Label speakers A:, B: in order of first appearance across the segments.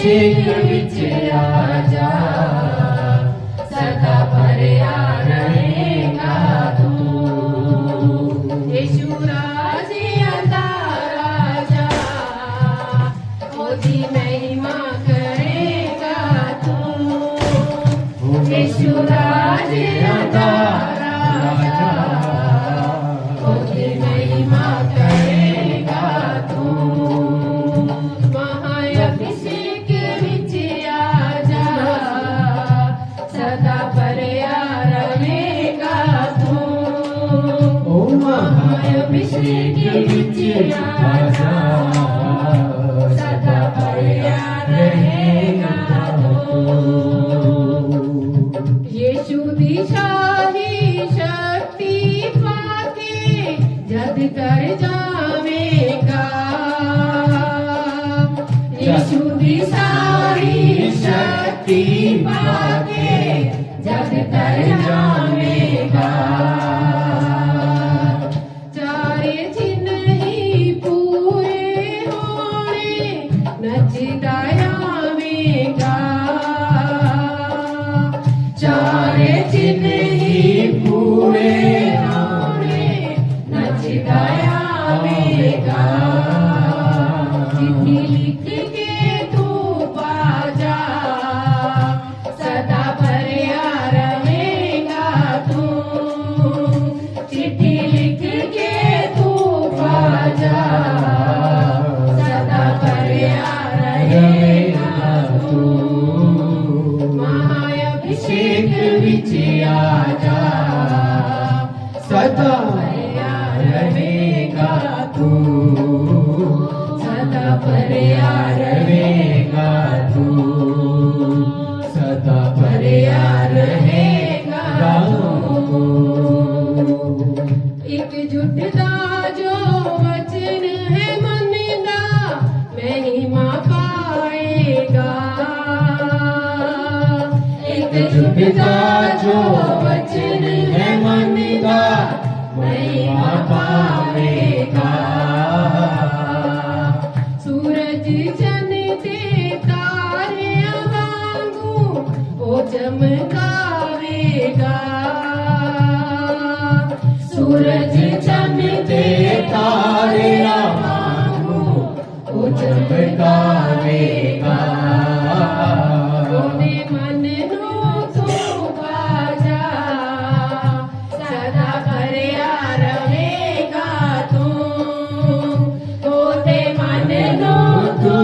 A: अभिषेक विच आजा, सदा भरया रहेगा तू। यीशु राजिया दा राजा, ओदी महिमा करेगा तू। यीशु राजिया दा राजा, ओदी महिमा करेगा तू। महाअभिषेक विच आजा, सदा भरया रहेगा तू। महाअभिषेक विच आजा, सदा भरया रहेगा तू। यीशु दी शाही शक्ति पाके जद कर जावेगा। यीशु दी सारी शक्ति पाके जद कर जावेगा। चारे चिन्ह ही पूरे होने नचदा आवेगा। चारे चिन्ह ही पूरे होने नचदा आवेगा। चिट्ठी लिख के तू बाजा, सदा भरया रहेगा तू। चिट्ठी लिख के तू बाजा, सदा भरया रहेगा तू। महाअभिषेक विच आजा, सदा भरया रहेगा तू। सदा भरया रहेगा तू। सदा भरया रहेगा तू। एकजुट दा जो वचन है मनदा, महिमा पाएगा। एकजुट दा जो वचन है मनदा, महिमा पावेगा। सूरज चंद ते तारियां वांगू ओ चमकावेगा। सूरज चंद ते तारियां वांगू ओ चमकावेगा। ओदे मन नू तू बाजा, सदा भरया रहेगा तू। ओदे मन नू तू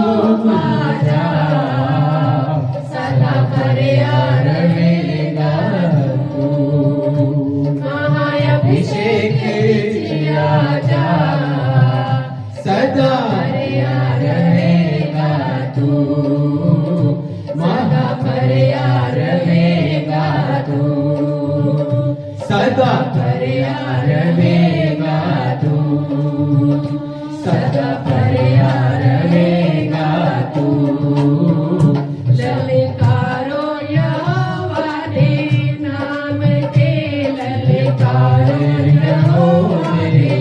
A: बाजा, सदा भरया रहेगा तू। महाअभिषेक विच आजा, सदा भरया रहेगा तू। सदा भरया रहेगा तू। सदा भरया रहेगा तू। सदा भरया रहेगा तू। ललकारो यहोवा दे नाम ते, ललकारो यहोवा दे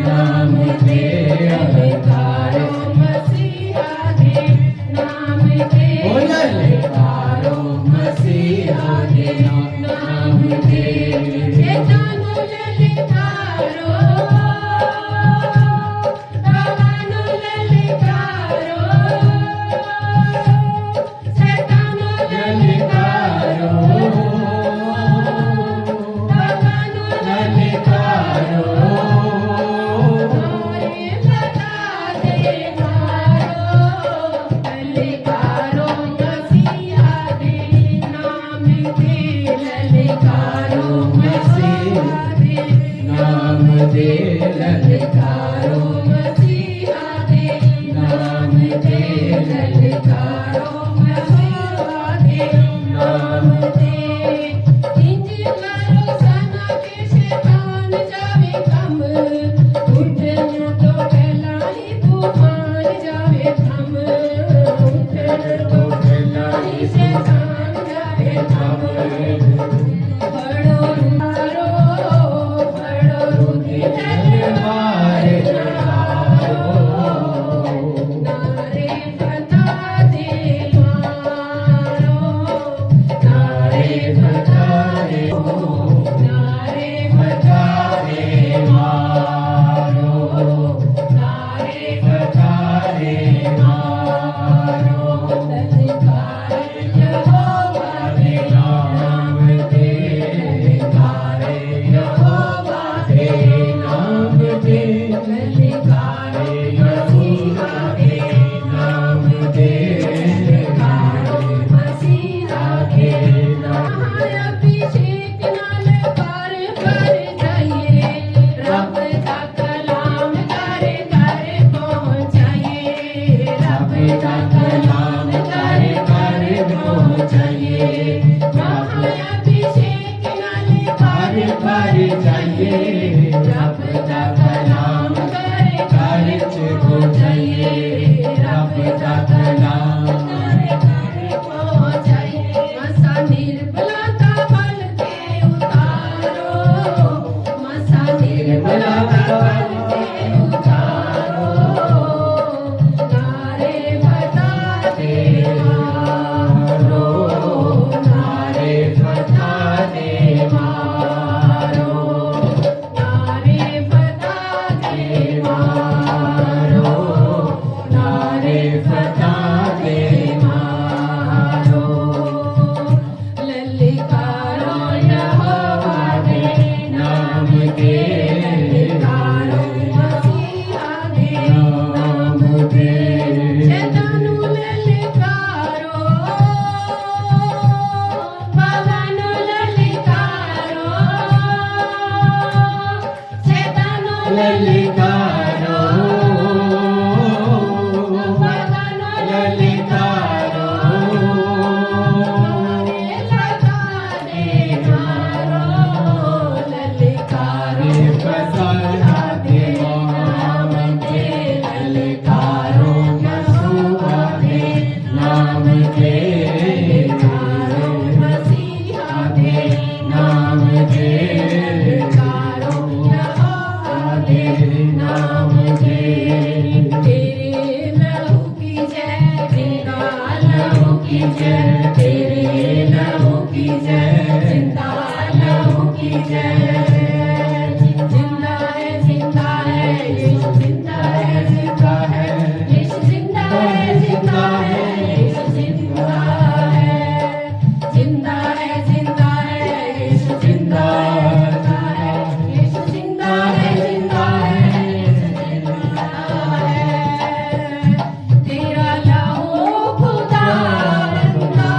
A: नाम ते। ललकारो मसीहा दे नाम ते, ललकारो मसीहा दे नाम ते। तानु ललकारो, तानु पहुँचाइए रब का कलाम पहुँचाइए। मसा निर्बला का बल के उतारो, मसा निर्बला का बल के उतारो, नारे बता दे मारो, नारे बता दे मारो, नारे बता दे मारो, नारे बता दे मारो। ललकारो यहोवा के नाम के, ललकारो मसीहा के नाम के। शैतानु ललकारो, भगवानु ललकारो, शैतानु ललकारो, भगवानु ललकारो, ललकारे फसाया दे नाम के, ललकारो यहोवा के नाम के, ललकारो मसीहा के नाम के, ललकारो यहोवा के नाम के। तेरे लहू की जय, जिंदा लहू की जय, तेरे लहू की जय, जिंदा लहू की जय। जिंदा है, जिंदा है, यीशु जिंदा है, जिंदा है, यीशु जिंदा है, जिंदा है, यीशु जिंदा है, जिंदा है, जिंदा है, यीशु जिंदा है, यीशु जिंदा है, जिंदा है, यीशु जिंदा है। तेरा लहू खुदा बंदा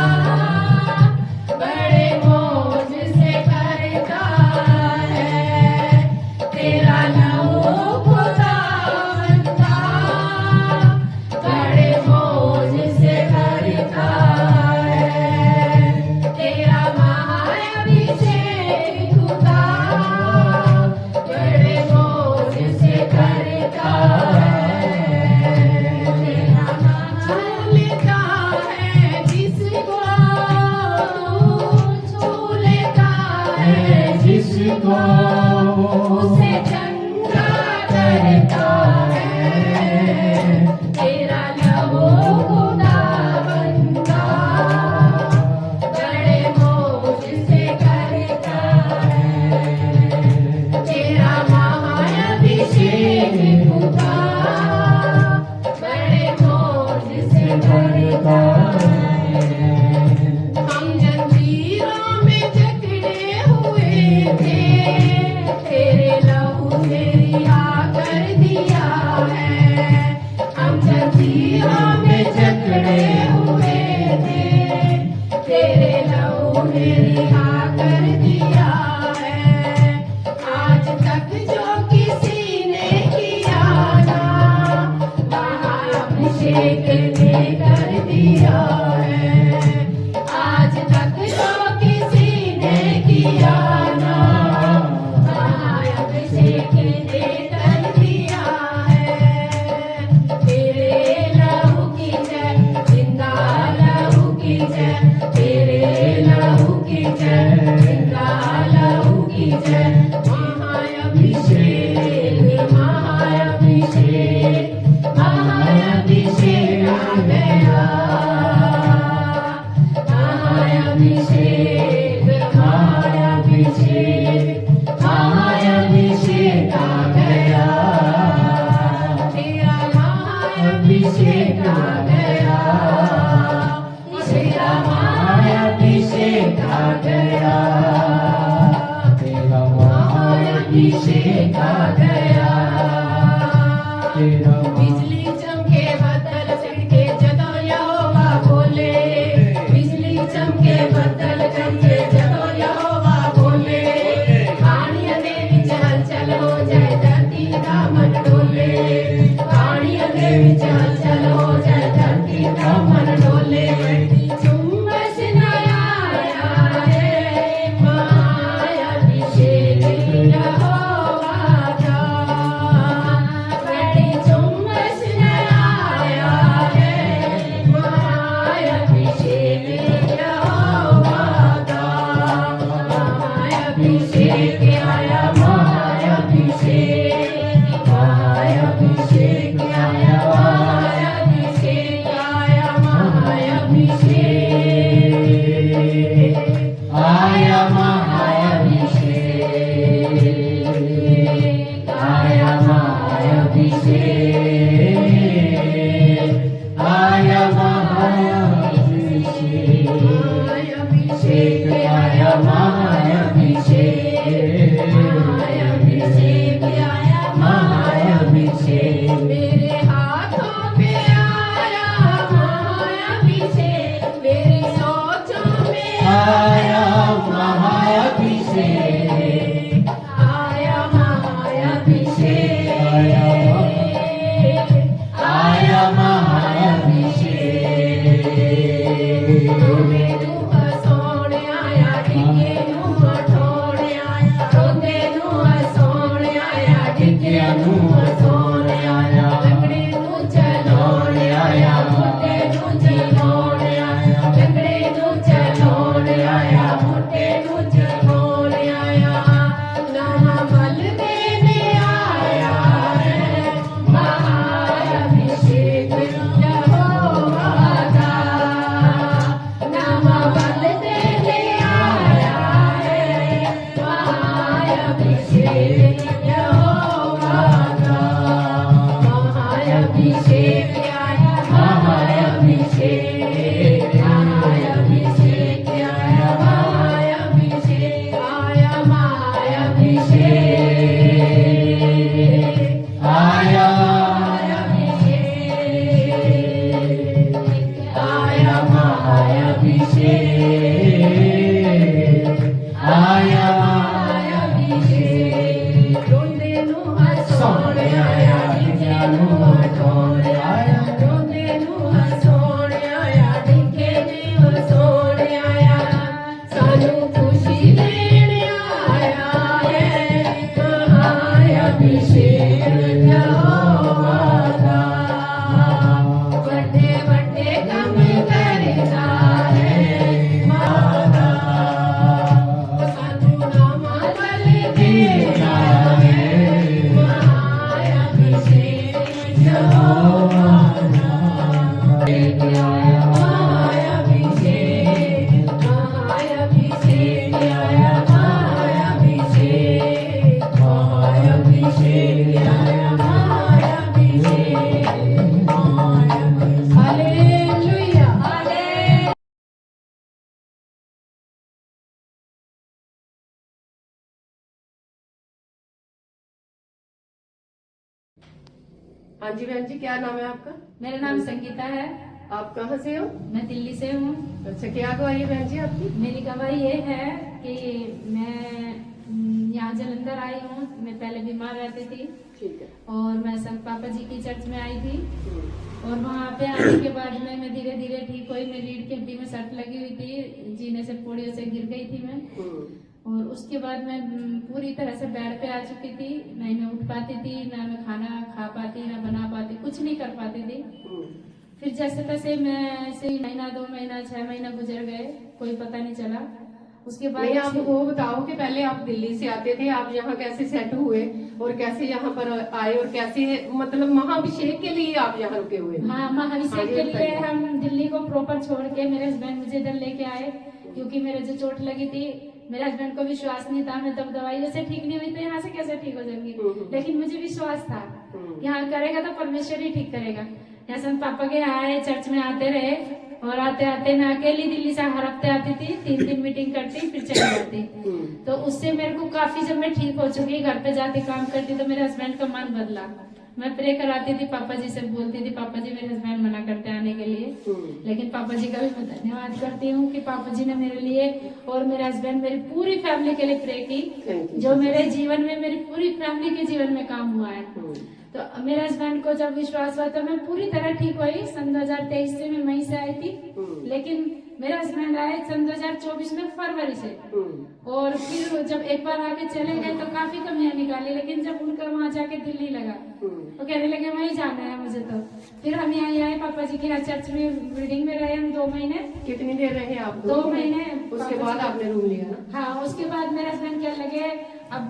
A: बड़े मौज से करता है, तेरा लहू खुदा बंदा बड़े मौज से करता है। तेरा महाअभिषेक खुदा बड़े मौज से करता है। तेरा छू लेता है जिसको, छू लेता है
B: जिसको
A: उसे चंगा करता है। तेरा लहू खुदा बंदा बड़े मौज से करता है। तेरा महाअभिषेक खुदा बड़े मौज से करता है। हम जंजीरों में जकड़े हुए थे, तेरे लहू ने रिहा कर दिया है। हम जंजीरों में जकड़े हुए थे, तेरे लहू ने रिहा कर दिया है। आज तक जो किसी ने किया ना, महाअभिषेक ने कर दिया है। आज तक जो किसी ने किया ना, महाअभिषेक ने कर दिया है। तेरे लहू की जय, जिंदा लहू की जय, तेरे लहू की जय, जिंदा लहू की जय। महाअभिषेक, महाअभिषेक, महाअभिषेक आ गया, महाअभिषेक, महाअभिषेक, महाअभिषेक आ गया। तेरा महाअभिषेक आ गया, तेरा महाअभिषेक आ गया,
B: तेरा
A: महाअभिषेक आ गया।
B: तेरा
A: बिजली चमके बदल छिड़के जदों यहोवा बोले, बिजली चमके बदल गरजे जदों यहोवा बोले। पानियां दे विच हलचल हो जाए, धरती दा मन डोले। पानियां दे विच हलचल हो जाए, धरती दा मन डोले। चुम्बस नया आया है, महाअभिषेक यहोवा का। बड़ी चुम्बस महाअभिषेक आया महाअभिषेक महाअभिषेक आया महाअभिषेक आया महाअभिषेक
B: आया
A: आया महाअभिषेक
B: आया
A: महाअभिषेक रोंदे नु हसोण आया डिगे नु हसोण आया रोंदे नु हसोण आया डिगे नु हसोण आया सानू खुशी देण आया है महाअभिषेक यहोवा दा बड़े बड़े काम करता है माता सानू नामा बल देना है महाअभिषेक यहोवा दा महाअभिषेक महाअभिषेक आया महाअभिषेक महाअभिषेक आया महाअभिषेक हालेलुया हालेलुया। हाँ जी बहन जी, क्या नाम है आपका?
C: मेरा नाम संगीता है।
A: आप कहाँ से हो?
C: मैं दिल्ली से हूँ।
A: अच्छा, क्या गवाही है बहन जी आपकी?
C: मेरी गवाही ये है कि मैं यहाँ जलंधर आई हूँ। मैं पहले बीमार रहती थी
A: ठीक है।
C: और मैं संत पापा जी की चर्च में आई थी और वहाँ पे आने के बाद में मैं धीरे धीरे ठीक हुई। मेरी रीढ़ की हड्डी में सट लगी हुई थी, जीने से पौड़ियों से गिर गई थी मैं। और उसके बाद मैं पूरी तरह से बेड पे आ चुकी थी। नहीं मैं उठ पाती थी, ना मैं खाना खा पाती, ना बना पाती, कुछ नहीं कर पाती थी। फिर जैसे तैसे मैं ऐसे ही महीना 2 महीना 6 महीना गुजर गए, कोई पता नहीं चला। उसके बाद
A: नहीं, आप वो बताओ कि पहले आप दिल्ली से आते थे, आप यहाँ कैसे सेट हुए और कैसे यहाँ पर आए और कैसे मतलब महाअभिषेक के लिए आप यहाँ रुके हुए?
C: हाँ, महाअभिषेक के लिए हम दिल्ली को प्रॉपर छोड़ के मेरे हस्बैंड मुझे इधर लेके आए, क्योंकि मेरे जो चोट लगी थी मेरे हस्बैंड को विश्वास नहीं था। मैं तब दवाइयों से ठीक नहीं हुई तो यहाँ से कैसे ठीक हो जाऊंगी, लेकिन मुझे विश्वास था यहाँ करेगा तो परमेश्वर ही ठीक करेगा। यहाँ संत पापा के आए, चर्च में आते रहे और आते आते मैं अकेली दिल्ली से हर हफ्ते आती थी, 3 दिन मीटिंग करती फिर चली जाती। तो उससे मेरे को काफी, जब मैं ठीक हो चुकी घर पे जाके काम करती तो मेरे हस्बैंड का मन बदला। मैं प्रे कराती थी, पापा जी से बोलती थी, पापा जी मेरे हस्बैंड मना करते आने के लिए, लेकिन पापा जी का भी मैं धन्यवाद करती हूँ कि पापा जी ने मेरे लिए और मेरे हस्बैंड मेरी पूरी फैमिली के लिए प्रे की, जो मेरे जीवन में मेरी पूरी फैमिली के जीवन में काम हुआ है। तो मेरे हस्बैंड को जब विश्वास हुआ तो मैं पूरी तरह ठीक हुई। सन 2023 से मैं मई से आई थी, लेकिन मेरे हस्बैंड आए सन 2024 में फरवरी से। और फिर जब एक बार आके चले गए तो काफी कमियां निकाली, लेकिन जब उनका वहाँ जाके दिल नहीं लगा तो कहने लगे वहीं जाना है मुझे। तो फिर हम यहाँ आए, पापा जी के यहाँ चर्च में बिल्डिंग में रहे हम 2 महीने।
A: कितनी देर रहे आप?
C: 2 महीने।
A: उसके बाद आपने रूम लिया ना?
C: हाँ, उसके बाद मेरे हस्बैंड क्या लगे अब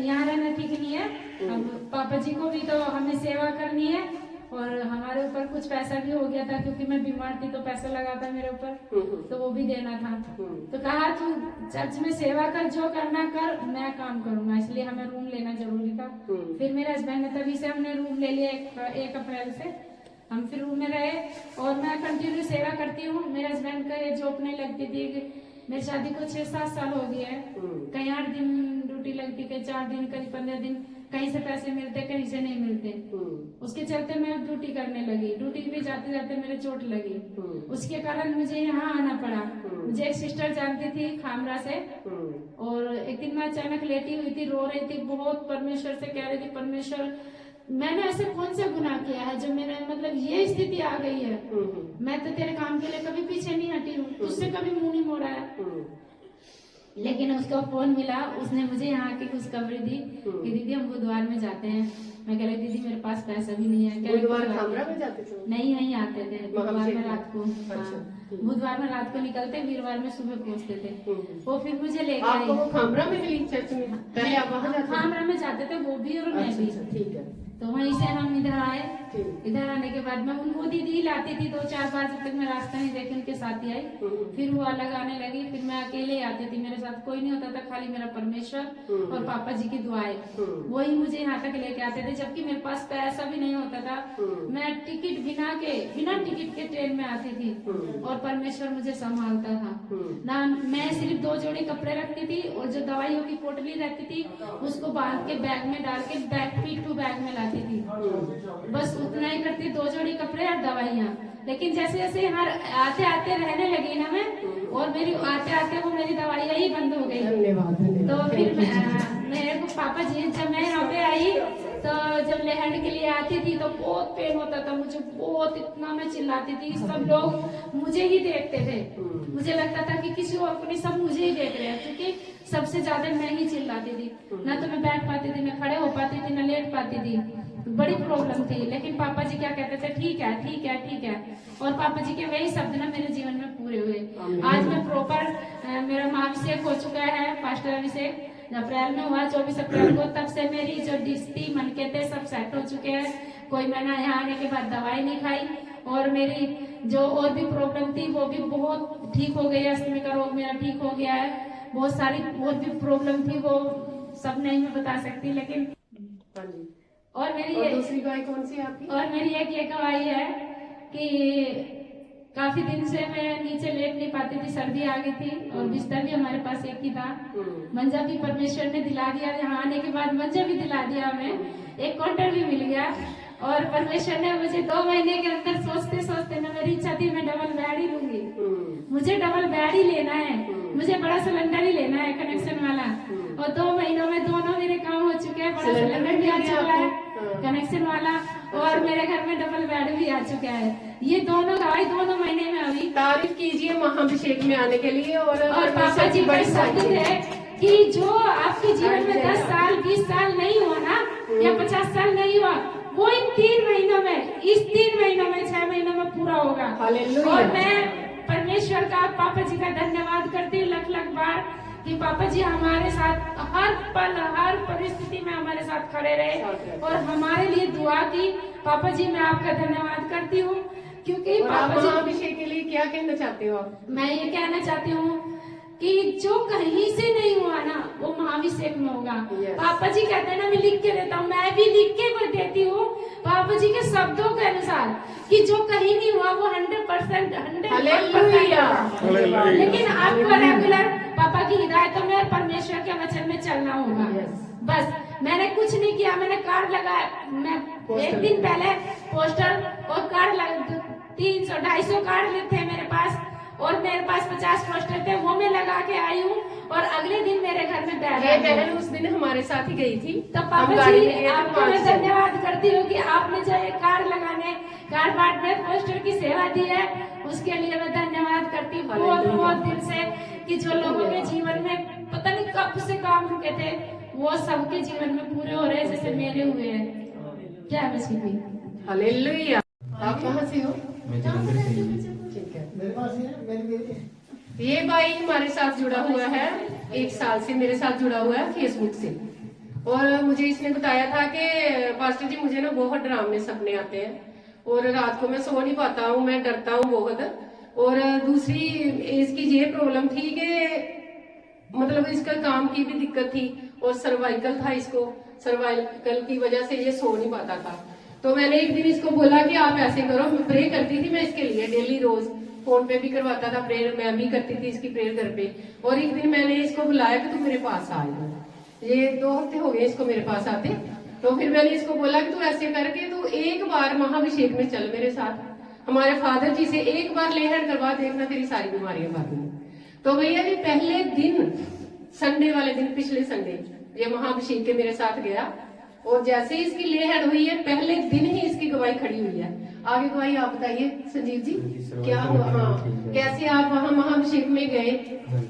C: यहाँ रहना ठीक नहीं है, अब पापा जी को भी तो हमें सेवा करनी है और हमारे ऊपर कुछ पैसा भी हो गया था, क्योंकि मैं बीमार थी तो पैसा लगा था मेरे ऊपर, तो वो भी देना था। तो कहा तू चर्च में सेवा कर, जो करना कर, मैं काम करूंगा, इसलिए हमें रूम लेना जरूरी था। फिर मेरे हस्बैंड ने तभी से हमने रूम ले लिया 1 अप्रैल से। हम फिर रूम में रहे और मैं कंटिन्यू सेवा करती हूँ। मेरे हस्बैंड का ये जॉब नहीं लगती थी, मेरी शादी को 6-7 साल हो गया है। कहीं 8 दिन ड्यूटी लगती, कहीं 4 दिन, कहीं 15 दिन, कहीं से पैसे मिलते, कहीं से नहीं मिलते। उसके चलते मैं ड्यूटी करने लगी। ड्यूटी पे जाते जाते मेरे चोट लगी, उसके कारण मुझे यहाँ आना पड़ा। मुझे एक सिस्टर जानती थी खामरा से, और एक दिन मैं अचानक लेटी हुई थी, रो रही थी बहुत, परमेश्वर से कह रही थी, परमेश्वर मैंने ऐसे कौन सा गुनाह किया है जो मेरा मतलब ये स्थिति आ गई है। मैं तो तेरे काम के लिए कभी पीछे नहीं हटी हूँ, तुझसे कभी मुंह नहीं मोड़ा है। लेकिन उसका फोन मिला, उसने मुझे यहाँ की खुशखबरी दी कि दीदी हम बुधवार में जाते हैं। मैं कह रही दीदी मेरे पास पैसा भी नहीं है।
A: बुधवार खामरा में जाते थे?
C: नहीं, यहीं आते थे बुधवार में रात को।
A: अच्छा।
C: बुधवार में रात को निकलते, वीरवार में सुबह पहुँचते थे। वो फिर मुझे लेकर
A: आपको वो खामरा में मिली चर्च में? पहले आप वहाँ जाते थे?
C: खामरा में जाते थे वो भी और मैं भी।
A: ठीक है।
C: तो वहीं से हम इधर आए
D: ठीक।
C: इधर आने के बाद मैं उनको दीदी ही लाती थी 2-4 बार, जब तक मैं रास्ता नहीं देखी उनके साथ ही आई। फिर वो अलग आने लगी, फिर मैं अकेले ही आती थी, मेरे साथ कोई नहीं होता था, खाली मेरा परमेश्वर और पापा जी की दुआएं, वही मुझे यहाँ तक लेके आते थे। जबकि मेरे पास पैसा भी नहीं होता था, मैं टिकट बिना टिकट के ट्रेन में आती थी और परमेश्वर मुझे संभालता था ना। मैं सिर्फ 2 जोड़ी कपड़े रखती थी और जो दवाइयों की पोटली रहती थी उसको बांध के बैग में डाल के फीट टू बैग में लाती थी, बस उतना ही करती, 2 जोड़ी कपड़े और दवाइयाँ। लेकिन जैसे जैसे यहाँ आते आते रहने लगी ना मैं, और मेरी आते आते वो मेरी दवाइयाँ ही बंद हो गई।
D: धन्यवाद
C: तो
D: धन्यवाद।
C: फिर मेरे को पापा जी, जब मैं यहाँ पे आई तो जब लहर के लिए आती थी तो बहुत पेन होता था मुझे, बहुत, इतना मैं चिल्लाती थी, सब लोग मुझे ही देखते थे, मुझे लगता था कि किसी और को नहीं, सब मुझे ही देख रहे हैं, क्योंकि सबसे ज्यादा मैं ही चिल्लाती थी। ना तो मैं बैठ पाती थी, ना खड़े हो पाती थी, ना लेट पाती थी, बड़ी प्रॉब्लम थी। लेकिन पापा जी क्या कहते थे, ठीक है ठीक है ठीक है, और पापा जी के वही शब्द ना मेरे जीवन में पूरे हुए। आज मैं प्रॉपर, मेरा महाभिषेक हो चुका है, पास्टर अभिषेक अप्रैल में हुआ, 24 अप्रैल को। तब से मेरी जो डिश थी, मन के थे, सब सेट हो चुके हैं। कोई महीना यहाँ आने के बाद दवाई नहीं खाई, और मेरी जो और भी प्रॉब्लम थी वो भी बहुत ठीक हो गई है। अस्थमा का रोग मेरा ठीक हो गया है। बहुत सारी और भी प्रॉब्लम थी, वो सब नहीं मैं बता सकती, लेकिन
D: हाँ जी।
C: और मेरी
D: और दूसरी गाय कौन सी है आपकी?
C: और मेरी एक ये गवाही है कि काफी दिन से मैं नीचे लेट नहीं पाती थी, सर्दी आ गई थी, और बिस्तर भी हमारे पास एक ही था। मंजा भी परमेश्वर ने दिला दिया, यहाँ आने के बाद मंजा भी दिला दिया हमें, एक काउंटर भी मिल गया। और परमेश्वर ने मुझे 2 महीने के अंदर सोचते सोचते ना, मेरी इच्छा थी मैं डबल बेड ही लूंगी, मुझे डबल बेड ही लेना है, मुझे बड़ा सिलेंडर ही लेना है कनेक्शन वाला। और 2 महीनों में दोनों मेरे काम हो चुके हैं, बड़ा सिलेंडर भी आ चुका है कनेक्शन वाला, और मेरे घर में डबल बेड भी आ चुका है। ये दोनों गवाही 2 महीने में हुई।
D: तारीफ कीजिए महाभिषेक में आने के लिए। और
C: पापा जी बड़े शब्द थे कि जो आपके जीवन में 10 साल 20 साल नहीं हुआ ना, या 50 साल नहीं हुआ, वो इन 3 महीनों में, इस 3 महीनों में, 6 महीनों में पूरा होगा।
D: हालेलुया।
C: और मैं परमेश्वर का, पापा जी का धन्यवाद करती हूँ लख लख बार कि पापा जी हमारे साथ हर पल, हर परिस्थिति में हमारे साथ खड़े रहे और हमारे लिए दुआ की। पापा जी मैं आपका धन्यवाद करती हूँ, क्योंकि पापा जी,
D: महाभिषेक के लिए क्या कहना चाहते हो आप?
C: मैं ये कहना चाहती हूँ कि जो कहीं से नहीं हुआ ना, वो महाभिषेक में होगा। पापा जी कहते हैं ना, मैं लिख के देता हूँ, मैं भी लिख के देती हूँ पापा जी के शब्दों के अनुसार, कि जो कहीं नहीं हुआ वो 100%, 100%। लेकिन आपको रेगुलर पापा की हिदायतों में और परमेश्वर के वचन में चलना होगा। बस मैंने कुछ नहीं किया, मैंने कार्ड लगाया, मैं एक दिन पहले पोस्टर और कार्ड 300-250 कार्ड थे मेरे पास, और मेरे पास 50 पोस्टर थे, वो मैं लगा के आई हूँ। और अगले दिन मेरे घर में
D: ये बहन उस दिन हमारे साथ ही गई थी।
C: तो पापा जी आपको मैं धन्यवाद करती हूँ कि आपने जो एक कार्ड लगाने, कार्ड बांटने, पोस्टर की सेवा दी है, उसके लिए मैं धन्यवाद करती हूँ बहुत बहुत दिल से, कि जो लोगों के जीवन में पता नहीं कब से काम रुके थे, वो सबके जीवन में पूरे हो रहे हैं, जैसे मेरे हुए हैं। क्या मसीह भी।
D: हालेलुया। आप कहाँ से हो?
B: मैं जलंधर से हूँ।
D: ठीक है।
E: मेरे पास ही है, मेरी बेटी है।
D: ये भाई हमारे साथ जुड़ा हुआ है, 1 साल से मेरे साथ जुड़ा हुआ है फेसबुक से। और मुझे इसने बताया था कि पास्टर जी मुझे ना बहुत डरावने सपने आते हैं, और रात को मैं सो नहीं पाता हूँ, मैं डरता हूँ बहुत। और दूसरी इसकी ये प्रॉब्लम थी कि मतलब इसका काम की भी दिक्कत थी, और सर्वाइकल था इसको, सर्वाइकल की वजह से ये सो नहीं पाता था। तो मैंने एक दिन इसको बोला कि आप ऐसे करो, मैं प्रे करती थी मैं इसके लिए डेली, रोज फोन पे भी करवाता था प्रेयर, मैं भी करती थी इसकी प्रेयर घर पे। और एक दिन मैंने इसको बुलाया कि तू मेरे पास आ जा। ये 2 हफ्ते हो गए इसको मेरे पास आते। तो फिर मैंने इसको बोला कि तू ऐसे करके तू एक बार महाभिषेक में चल मेरे साथ, हमारे फादर जी से एक बार लेहन करवा, देखना तेरी सारी बीमारियां भाग गई। तो भैया ये पहले दिन, संडे वाले दिन, पिछले संडे ये महाभिषेक के मेरे साथ गया, और जैसे ही इसकी लेहन हुई है, पहले दिन ही इसकी गवाही खड़ी हुई है। आगे गवाही आप बताइए संजीव जी, क्या हुआ? हाँ, कैसे आप वहाँ महाभिषेक में गए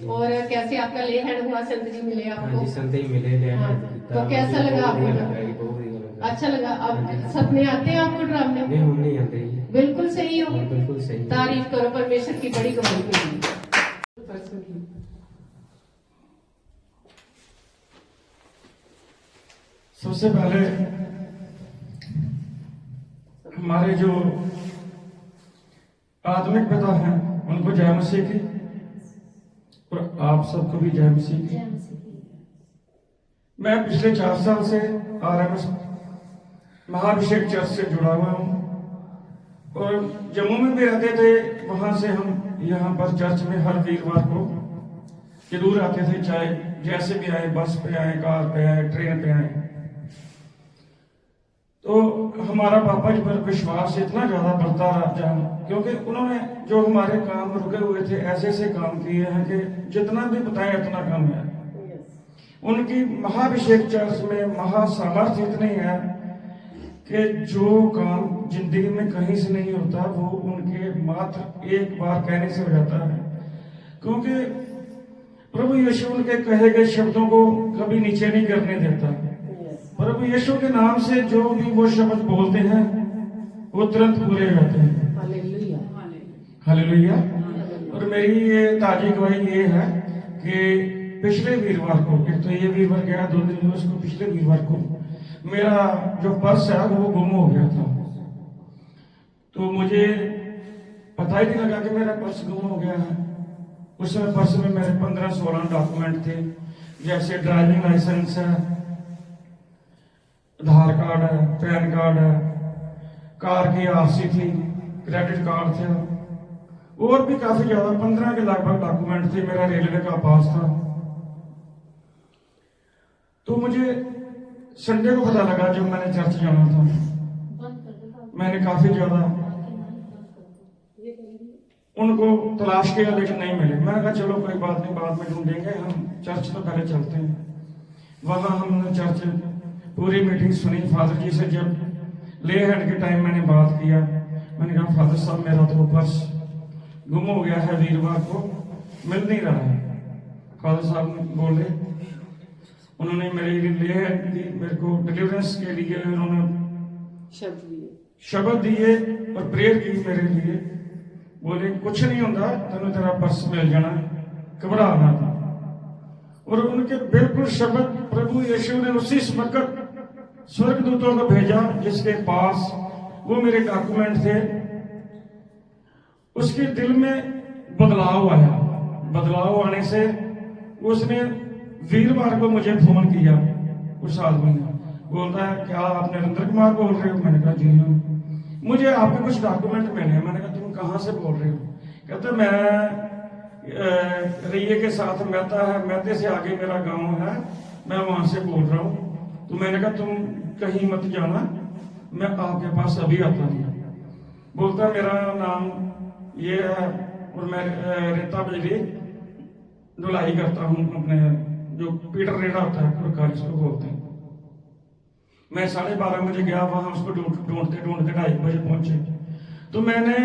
D: और कैसे आपका लेहन हुआ? संत जी मिले आपको?
B: संत ही मिले।
D: हाँ, तो कैसा लगा आपको? अच्छा लगा। अब सपने आते हैं आपको डरावने?
B: नहीं आते।
D: बिल्कुल सही हो,
B: बिल्कुल सही।
D: तारीफ करो परमेश्वर की बड़ी गवाही के लिए।
E: सबसे पहले हमारे जो आत्मिक पिता हैं उनको जय मसीह की, और आप सबको भी जय मसीह की। मैं पिछले 4 साल से RMS महाभिषेक चर्च से जुड़ा हुआ हूँ, और जम्मू में भी रहते थे। वहां से हम यहाँ पर चर्च में हर वीरवार को जरूर आते थे, चाहे जैसे भी आए, बस पे आए, कार पे आए, ट्रेन पे आए। तो हमारा पापा जी पर विश्वास इतना ज्यादा बढ़ता रहा, क्योंकि उन्होंने जो हमारे काम रुके हुए थे ऐसे ऐसे काम किए हैं कि जितना भी बताएं उतना कम है। उनकी महाभिषेक चर्च में महासामर्थ्य इतनी है कि जो काम जिंदगी में कहीं से नहीं होता वो उनके मात्र एक बार कहने से हो जाता है, क्योंकि प्रभु यीशु उनके कहे गए शब्दों को कभी नीचे नहीं करने देता। प्रभु यीशु के नाम से जो भी वो शब्द बोलते हैं वो तुरंत पूरे होते हैं। हालेलुया। और मेरी ये ताजी गवाही ये है कि पिछले वीरवार को, एक तो ये वीरवार गया 2 दिन, उसको पिछले वीरवार को मेरा जो पर्स है वो गुम हो गया था। तो मुझे पता ही नहीं लगा कि मेरा पर्स गुम हो गया है। उस समय पर्स में मेरे 15-16 डॉक्यूमेंट थे, जैसे ड्राइविंग लाइसेंस है, आधार कार्ड है, पैन कार्ड है, कार की RC थी, क्रेडिट कार्ड था, और भी काफी ज्यादा 15 के लगभग डॉक्यूमेंट थे। मेरा रेलवे का पास था। तो मुझे संडे को पता लगा जब मैंने चर्च जाना था। मैंने काफी ज्यादा उनको तलाश किया लेकिन नहीं मिले। मैंने कहा चलो कोई बात नहीं, बाद में ढूंढेंगे, हम चर्च तो पहले चलते हैं। वहां हमने चर्च पूरी मीटिंग सुनी। फादर जी से जब ले हैंड के टाइम मैंने बात किया, मैंने कहा फादर साहब मेरा तो पर्स गुम हो गया है, वीरवार को मिल नहीं रहा है। फादर साहब बोले, उन्होंने मेरे लिए ले हैंड दी, मेरे को डिलीवरेंस के लिए उन्होंने शब्द दिए और प्रेयर की मेरे लिए। बोले कुछ नहीं होता, तेन तेरा पर्स मिल जाना, घबराना था। और उनके बिल्कुल शब्द प्रभु यीशु ने उसी वक्त स्वर्गदूतों को भेजा जिसके पास वो मेरे डॉक्यूमेंट थे। उसके दिल में बदलाव आया। बदलाव आने से उसने वीरवार को मुझे फोन किया। उस आदमी ने बोलता है, क्या आप नरेंद्र कुमार बोल रहे हो? मैंने कहा जी हाँ। मुझे आपके कुछ डॉक्यूमेंट मिले। मैंने कहा तुम कहाँ से बोल रहे हो? कहते मैं रैये के साथ मेहता है, मेहते से आगे मेरा गांव है, मैं वहां से बोल रहा हूँ। तो मैंने कहा तुम कहीं मत जाना, मैं आपके पास अभी आता हूँ। बोलता मेरा नाम ये है और मैं रेता बिजली धुलाई करता हूँ, अपने जो पीटर रेड़ा होता है पुरखा जिसको बोलते हैं। मैं 12:30 बजे गया वहां, उसको ढूंढते ढूंढते 2:30 बजे पहुंचे। तो मैंने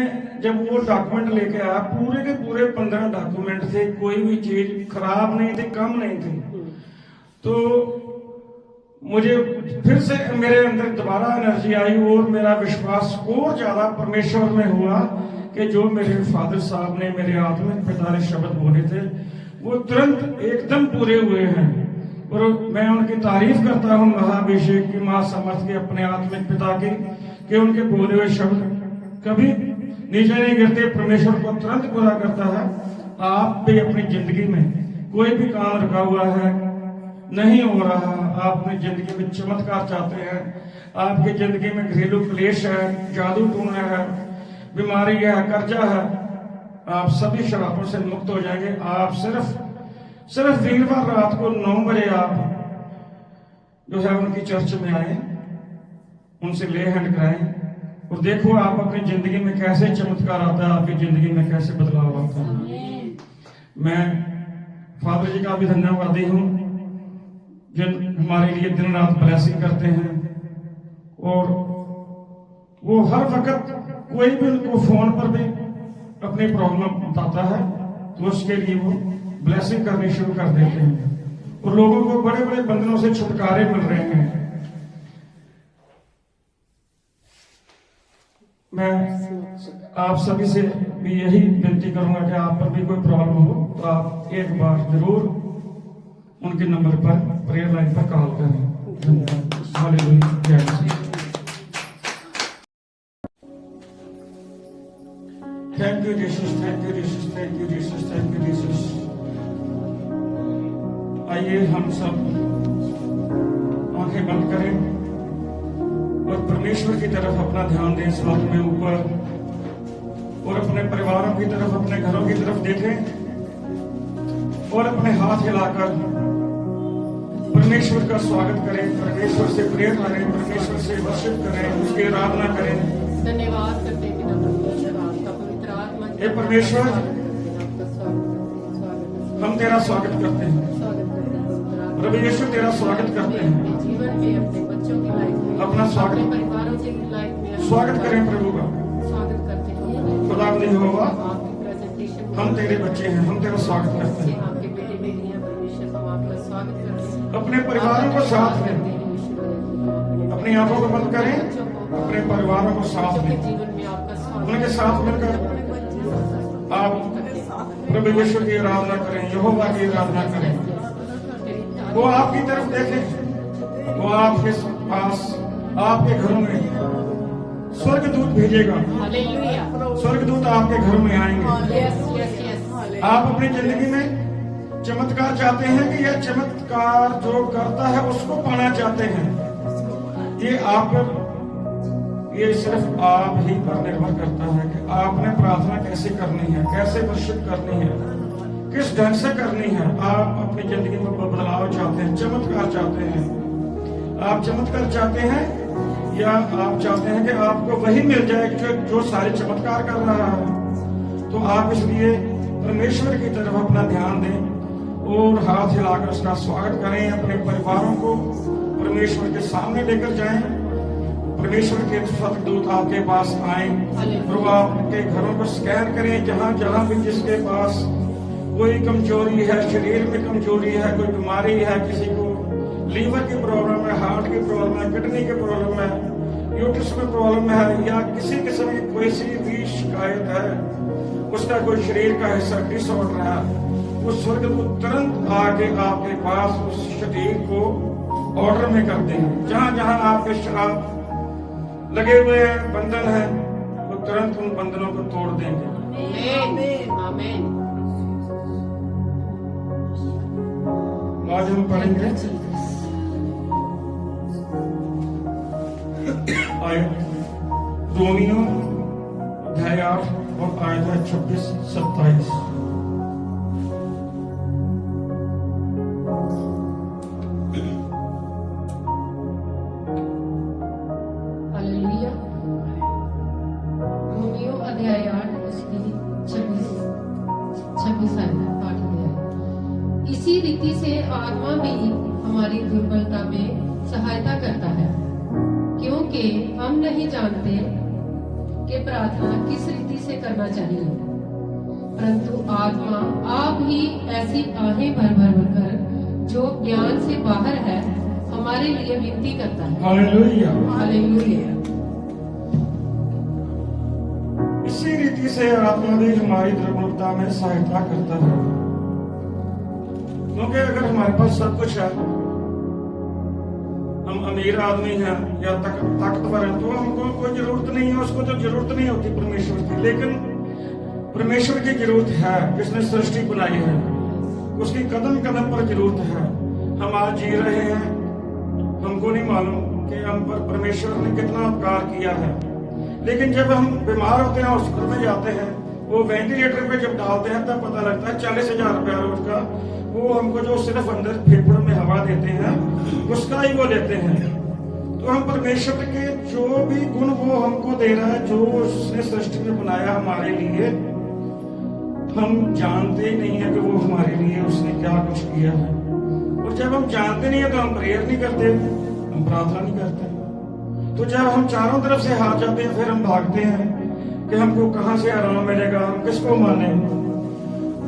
E: जब वो डॉक्यूमेंट लेके आया, पूरे के पूरे 15 डॉक्यूमेंट थे, कोई भी चीज खराब नहीं थी, कम नहीं थी। तो मुझे फिर से मेरे अंदर दोबारा एनर्जी आई और मेरा विश्वास और ज्यादा परमेश्वर में हुआ कि जो मेरे फादर साहब ने, मेरे आत्मिक पिता ने शब्द बोले थे वो तुरंत एकदम पूरे हुए हैं। और मैं उनकी तारीफ करता हूँ महाभिषेक की, महासमर्थ के, अपने आत्मिक पिता की, कि उनके बोले हुए शब्द कभी नीचे नहीं गिरते, परमेश्वर को तुरंत पूरा करता है। आप भी अपनी जिंदगी में कोई भी काम रखा हुआ है, नहीं हो रहा, आप अपनी जिंदगी में चमत्कार चाहते हैं, आपकी जिंदगी में घरेलू क्लेश है, जादू टूना है, बीमारी है, कर्जा है, आप सभी शराबों से मुक्त हो जाएंगे। आप सिर्फ वीरवार रात को 9 बजे आप जो है उनकी चर्च में आए, उनसे ले हैंड कराएं और देखो आप अपनी जिंदगी में कैसे चमत्कार आता है, आपकी जिंदगी में कैसे बदलाव आता है। मैं फादर जी का भी धन्यवादी हूँ जिन हमारे लिए दिन रात ब्लेसिंग करते हैं। और वो हर वक्त कोई भी उनको फोन पर भी अपनी प्रॉब्लम बताता है तो उसके लिए वो ब्लेसिंग करनी शुरू कर देते हैं और लोगों को बड़े बड़े बंधनों से छुटकारे मिल रहे हैं। मैं आप सभी से भी यही विनती करूंगा कि आप पर भी कोई प्रॉब्लम हो तो आप एक बार जरूर उनके नंबर पर प्रेयर लाइन पर कॉल करें। धन्यवाद। हालेलुया। जय मसीह। Thank you Jesus, thank you Jesus, thank you Jesus, thank you Jesus. आइए हम सब आंखें बंद करें और परमेश्वर की तरफ अपना ध्यान दें इस वक्त में ऊपर, और अपने परिवारों की तरफ, अपने घरों की तरफ देखें और अपने हाथ हिलाकर परमेश्वर का स्वागत करें, परमेश्वर से प्रेयर करें, परमेश्वर से वर्शिप करें, उसकी आराधना करें।
D: धन्यवाद करते हैं पिता परमेश्वर, आपका पवित्र आत्मा
E: हे परमेश्वर,
D: आपका स्वागत
E: हम तेरा स्वागत करते हैं,
D: करते हैं।
E: प्रभु यीशु तेरा स्वागत करते हैं।
D: अपने जीवन में, अपने बच्चों की लाइफ में,
E: अपना स्वागत,
D: अपने परिवारों की लाइफ में
E: स्वागत करें प्रभु का।
D: स्वागत करते हैं।
E: खुदा नहीं होगा,
D: आपकी प्रेजेंटेशन
E: हम तेरे बच्चे हैं, हम तेरा स्वागत करते हैं।
D: आपके बेटे बेटियां परमेश्वर, हम आपका स्वागत करते हैं।
E: अपने परिवारों को साथ लें, अपनी आंखों को बंद करें, अपने परिवारों को साथ लें,
D: जीवन में आपका स्वागत,
E: उनके साथ मिलकर आप प्रभु यीशु की आराधना करें, यहोवा की आराधना करें। वो आपकी तरफ देखें, वो आपके पास, आपके घरों में स्वर्गदूत भेजेगा,
D: हालेलुया।
E: स्वर्गदूत आपके घर में आएंगे।
D: Yes yes yes.
E: आप अपनी जिंदगी में चमत्कार चाहते हैं कि यह चमत्कार जो करता है उसको पाना चाहते हैं, ये आप पर, ये सिर्फ आप ही पर निर्भर करता है कि आपने प्रार्थना कैसे करनी है, कैसे वर्शिप करनी है, किस ढंग से करनी है। आप अपनी जिंदगी में बदलाव चाहते हैं, चमत्कार चाहते हैं, आप चमत्कार चाहते हैं, या आप चाहते हैं कि आपको वही मिल जाए जो सारे चमत्कार कर रहा है। तो आप इसलिए परमेश्वर की तरफ अपना ध्यान दें और हाथ हिलाकर उसका स्वागत करें। अपने परिवारों को परमेश्वर के सामने लेकर जाएं, परमेश्वर के स्वर्गदूत आपके पास आए और वो आपके घरों को स्कैन करें, जहां जहां भी जिसके पास कोई कमजोरी है, शरीर में कमजोरी है, कोई बीमारी है, किसी को लीवर की प्रॉब्लम है, हार्ट की प्रॉब्लम है, किडनी की प्रॉब्लम है, यूट्रस में प्रॉब्लम है, या किसी किस्म की कोई सी भी शिकायत है, उसका कोई शरीर का हिस्सा डिसऑर्डर है, उस स्वर्गदूत तुरंत आके आपके पास उस शरीर को ऑर्डर में करते हैं। जहां जहां आपके शराब लगे हुए हैं, बंधन है, वो तुरंत उन बंधनों को तोड़ देंगे।
D: आमीन आमीन।
E: आज हम पढ़ेंगे आयत रोमियो अध्याय 8 और आयत 26-27।
D: हालेलुया। रोमियो अध्याय 8 उसकी 26 आयत पाठ किया है। इसी रीति से आत्मा भी हमारी दुर्बलता में सहायता करता है, क्योंकि हम नहीं जानते कि प्रार्थना किस रीति से करना चाहिए, परंतु आत्मा आप ही ऐसी आहें भर भर कर जो ज्ञान से बाहर है हमारे लिए विनती करता है।
E: हालेलुया।
D: हालेलुया।
E: इसी रीति से आत्मा भी हमारी दुर्बलता में सहायता करता है, क्योंकि अगर हमारे पास सब कुछ है, हम अमीर आदमी हैं या ताकतवर हैं, तो हमको कोई जरूरत नहीं है, उसको तो जरूरत नहीं होती परमेश्वर की। लेकिन परमेश्वर की जरूरत है, जिसने सृष्टि बनाई है, उसकी कदम कदम पर जरूरत है। हम आज जी रहे हैं, हमको नहीं मालूम कि हम पर परमेश्वर ने कितना उपकार किया है। लेकिन जब हम बीमार होते हैं, हॉस्पिटल में जाते हैं, वो वेंटिलेटर पे जब डालते हैं तब पता लगता है 40,000 रुपया रोज का वो हमको जो सिर्फ अंदर फेफड़ों में हवा देते हैं उसका ही वो लेते हैं। तो हम परमेश्वर के जो भी गुण वो हमको दे रहा है, जो उसने सृष्टि में बनाया हमारे लिए, हम जानते ही नहीं है कि वो हमारे लिए उसने क्या कुछ किया है। और जब हम जानते नहीं है तो हम प्रेयर नहीं करते, हम प्रार्थना नहीं करते। तो जब हम चारों तरफ से हार जाते हैं, फिर हम भागते हैं कि हमको कहां से आराम मिलेगा, हम किसको माने।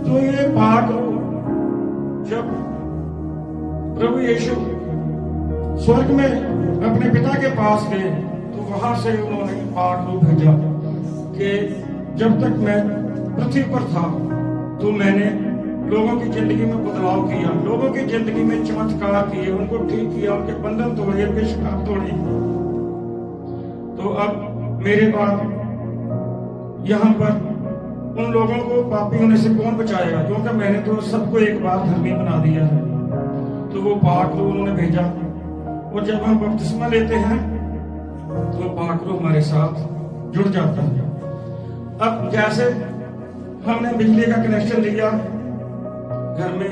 E: तो ये पाक जब प्रभु यीशु स्वर्ग में अपने पिता के पास गए, तो वहां से उन्होंने पाक रूप भेजा कि जब तक मैं पृथ्वी पर था तो मैंने लोगों की जिंदगी में बदलाव किया, लोगों की जिंदगी में चमत्कार किए, उनको ठीक किया, उनके बंधन तोड़े, उनके शिकार तोड़े। तो अब मेरे बाद यहाँ पर उन लोगों को पापी होने से कौन बचाएगा, क्योंकि मैंने तो सबको एक बार धर्मी बना दिया है। तो वो पाक रूह उन्होंने भेजा, और जब हम बपतिस्मा लेते हैं तो पाक रूह हमारे साथ जुड़ जाता है। अब जैसे हमने बिजली का कनेक्शन लिया, घर में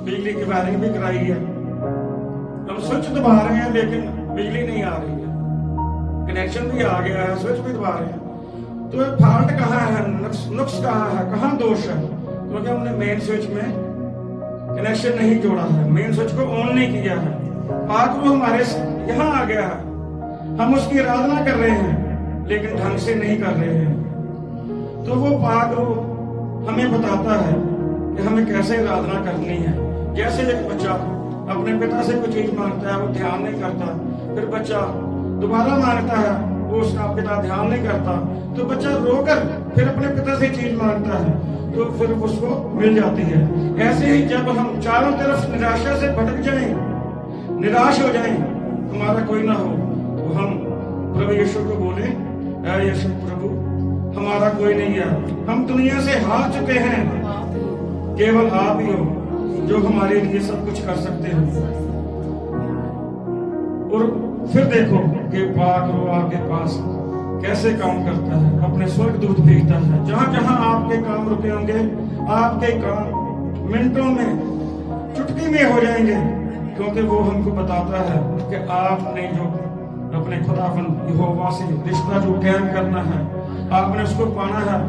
E: बिजली की वायरिंग भी कराई है, हम स्विच दबा रहे हैं लेकिन बिजली नहीं आ रही है, कनेक्शन भी आ गया है, स्विच भी दबा रहे हैं, तो फॉल्ट कहाँ है, नुक्स कहाँ है, कहाँ दोष है? क्योंकि हमने मेन स्विच में कनेक्शन नहीं जोड़ा है, मेन स्विच को ऑन नहीं किया है। पाक रूह हमारे यहाँ आ गया है, हम उसकी आराधना कर रहे हैं लेकिन ढंग से नहीं कर रहे हैं। तो वो पाक रूह हमें बताता है कि हमें कैसे आराधना करनी है। जैसे एक बच्चा अपने पिता से कोई चीज मांगता है, वो ध्यान नहीं करता, फिर बच्चा दोबारा मांगता है, वो उसका पिता ध्यान नहीं करता, तो बच्चा रोकर फिर अपने पिता से चीज मांगता है, तो फिर उसको मिल जाती है। ऐसे ही जब हम चारों तरफ निराशा से भटक जाएं, निराश हो जाएं, हमारा कोई ना हो, तो हम प्रभु यीशु को बोले, ऐ यीशु प्रभु हमारा कोई नहीं है, हम दुनिया से हार चुके हैं, केवल आप ही हो जो हमारे लिए सब कुछ कर सकते हो। और फिर देखो कि पाक रूह आपके पास कैसे काम करता है, अपने स्वर्गदूत भेजता है। जहां जहां आपके काम रुके होंगे, आपके काम मिनटों में, चुटकी में हो जाएंगे, क्योंकि वो हमको बताता है कि आपने जो अपने खुदावंद यहोवा से रिश्ता जो कायम करना है, आपने उसको पाना है।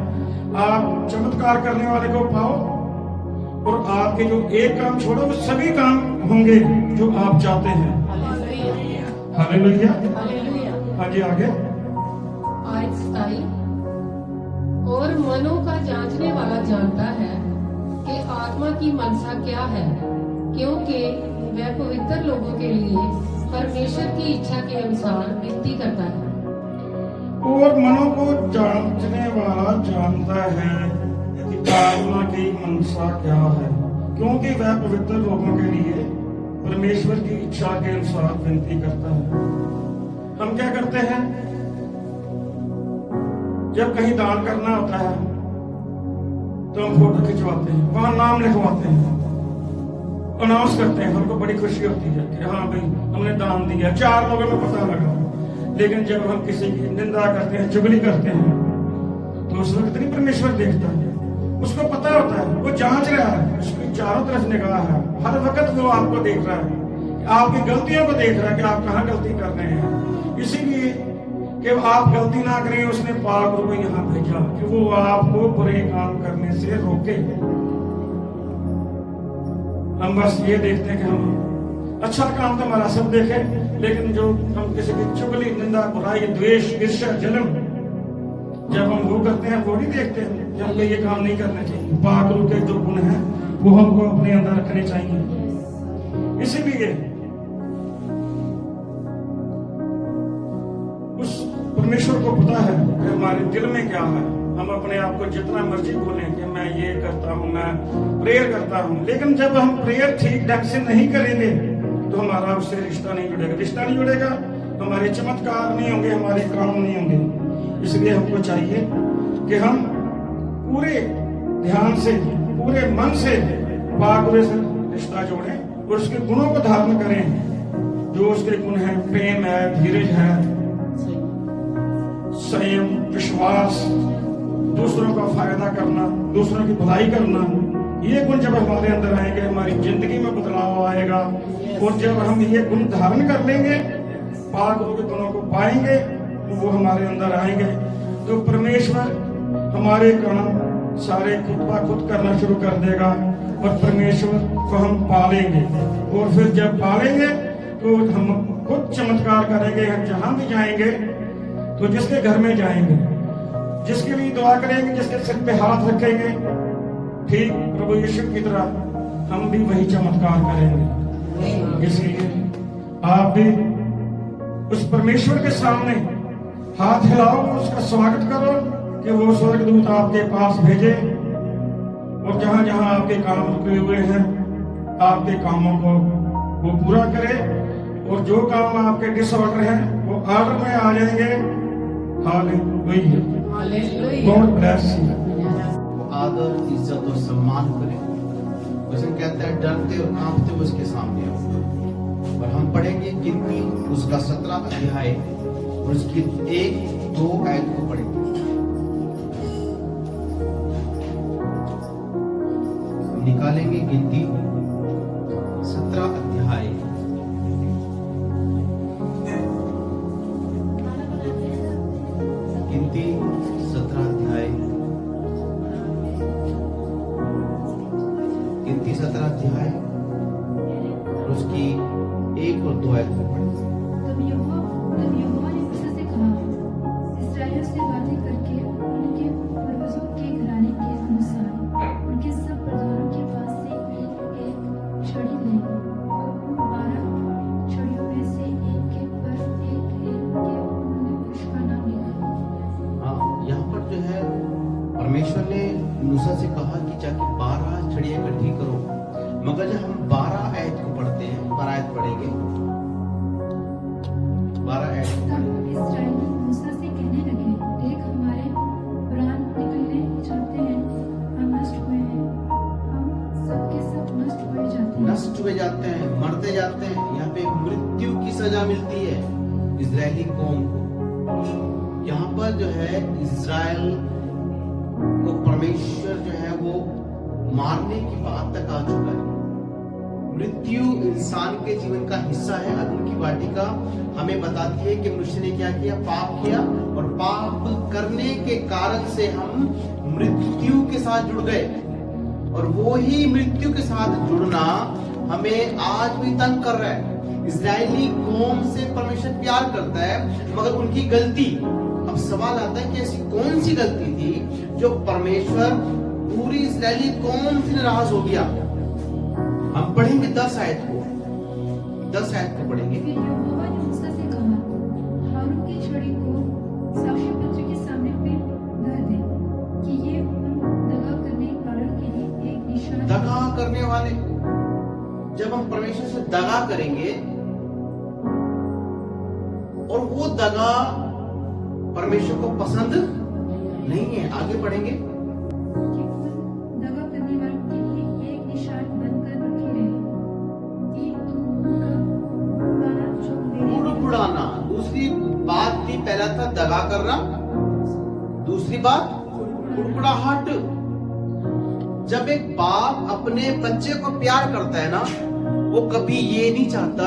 E: आप चमत्कार करने वाले को पाओ, और आपके जो एक काम छोड़ो, वो सभी काम होंगे जो आप चाहते हैं। हालेलुया, हाँ जी, आगे।
D: आयत 27, और मनों का जांचने वाला जानता है कि आत्मा की मनसा क्या है, क्योंकि वह पवित्र लोगों के लिए परमेश्वर की इच्छा के अनुसार विनती करता है।
E: और मनों को जांचने वाला जानता है कि आत्मा की मनसा क्या है, क्योंकि वह पवित्र लोगों के लिए परमेश्वर की इच्छा के अनुसार विनती करता है। हम क्या करते हैं, जब कहीं दान करना होता है तो हम फोटो खिंचवाते हैं, वहां नाम लिखवाते हैं, अनाउंस करते हैं, हमको बड़ी खुशी होती है कि हाँ भाई हमने दान दिया, 4 लोगों में पता लगा। लेकिन जब हम किसी की निंदा करते हैं, चुगली करते हैं, तो उस वक्त नहीं परमेश्वर देखता है, उसको पता होता है, वो जांच रहा है, उसकी चारों तरफ निगाह है, हर वक्त वो आपको देख रहा है, आपकी गलतियों को देख रहा है कि आप कहाँ गलती कर रहे हैं। इसीलिए कि आप गलती ना करें, उसने पाक रूह को यहाँ भेजा कि वो आपको बुरे काम करने से रोके। हम बस ये देखते हैं कि हम अच्छा काम तो हमारा सब देखे, लेकिन जो हम किसी की चुगली, निंदा, बुराई, द्वेष, ईर्ष्या, जलन जब हम वो करते हैं, वो नहीं देखते हैं कि हमको ये काम नहीं करना चाहिए। पाक रूह के जो गुण हैं वो हमको अपने अंदर रखने चाहिए। इसीलिए उस परमेश्वर को पता है कि हमारे दिल में क्या है। हम अपने आप को जितना मर्जी बोलें कि मैं ये करता हूँ, मैं प्रेयर करता हूँ, लेकिन जब हम प्रेयर ठीक ढंग से नहीं करेंगे तो हमारा उससे रिश्ता नहीं जुड़ेगा। रिश्ता नहीं जुड़ेगा, हमारे चमत्कार नहीं होंगे, हमारे काम नहीं होंगे। इसलिए हमको चाहिए कि हम पूरे ध्यान से, पूरे मन से पाक रूह से रिश्ता जोड़ें और उसके गुणों को धारण करें। जो उसके गुण हैं, प्रेम है, धीरज है, संयम, विश्वास, दूसरों का फायदा करना, दूसरों की भलाई करना, ये गुण जब हमारे अंदर आएंगे, हमारी जिंदगी में बदलाव आएगा। और जब हम ये गुण धारण कर लेंगे, पाक रूह के गुणों को पाएंगे, तो वो हमारे अंदर आएंगे, तो परमेश्वर हमारे काम सारे खुद ब खुद करना शुरू कर देगा और परमेश्वर को हम पालेंगे। और फिर जब पालेंगे तो हम खुद चमत्कार करेंगे। हम जहां भी जाएंगे, तो जिसके घर में जाएंगे, जिसके लिए दुआ करेंगे, जिसके सिर पे हाथ रखेंगे, ठीक प्रभु यीशु की तरह हम भी वही चमत्कार करेंगे। इसलिए आप भी उस परमेश्वर के सामने हाथ हिलाओ, उसका स्वागत करो कि वो स्वर्गदूत आपके पास भेजे और जहां जहां आपके काम रुके हुए हैं, आपके कामों को वो पूरा करे। और जो काम आपके डिसऑर्डर हैं वो ऑर्डर में आ जाएंगे। Hallelujah, God bless you.
F: आदर इज्जत और सम्मान करें। वचन कहता है डरते और कांपते हुए उसके सामने आओ। और हम पढ़ेंगे गिनती उसका 17 अध्याय और उसकी 1-2 आयत को पढ़ेंगे। निकालेंगे गिनती 17 अध्याय गिनती 17 अध्याय गिनती 17 अध्याय उसकी 1 और 2 आयत को पढ़ेंगे।
G: तब यहोवा ने मूसा से कहा, इस्राएलियों से बातें करके उनके पूर्वजों के घराने के अनुसार उनके सब प्रधानों के पास से एक एक छड़ी ले और उन 12 छड़ियों में से एक के पर एक के उन्होंने पुरुष का नाम लिखा।
F: हाँ, यहाँ पर जो है परमेश्वर ने मूसा से कहा कि जाके 12 छड़ियां इकट्ठी करो। मगर जब हम 12 आयत को पढ़ते हैं, 12 आयत पढ़ेंगे, 12 आयत को
G: तब
F: पढ़ेंगे।
G: इस्राएली मूसा से कहने लगे, देख हमारे प्राण निकलने चलते हैं, हम नष्ट हुए हैं, हम सबके सब नष्ट हुए जाते हैं।
F: नष्ट हुए जाते हैं, मरते जाते हैं। यहाँ पे मृत्यु की सजा मिलती है इजरायली कौम को। यहाँ पर जो है इजराइल को परमेश्वर जो है वो मारने की बात तक आ चुका है। मृत्यु इंसान के जीवन का हिस्सा है। अदम की वाटिका हमें बताती है कि मनुष्य ने क्या किया, पाप किया, और पाप करने के कारण से हम मृत्यु के साथ जुड़ गए। और वो ही मृत्यु के साथ जुड़ना हमें आज भी तंग कर रहा है। इजरायली कौम से परमेश्वर प्यार करता है, मगर उनकी गलती, अब सवाल आता है कि ऐसी कौन सी गलती थी जो परमेश्वर पूरी इजरायली कौम से नाराज हो गया। हम पढ़ेंगे 10 आयत को, 10 आयत को पढ़ेंगे।
G: फिर यहोवा ने मूसा से कहा, हारून की छड़ी को साक्षी पत्र के सामने पे धर दे कि ये उन दगा करने वालों के लिए एक निशान।
F: दगा करने वाले, जब हम परमेश्वर से दगा करेंगे और वो दगा परमेश्वर को पसंद नहीं है, आगे पढ़ेंगे।
G: कि उन दगा करने वालों के लिए एक निशान बनकर रखे रहे कि तू उनका उड़ाना जो मेरे
F: उड़ाना, दूसरी बात थी, पहला था दगा करना, दूसरी बात उड़ाहट। जब एक बाप अपने बच्चे को प्यार करता है ना, वो कभी ये नहीं चाहता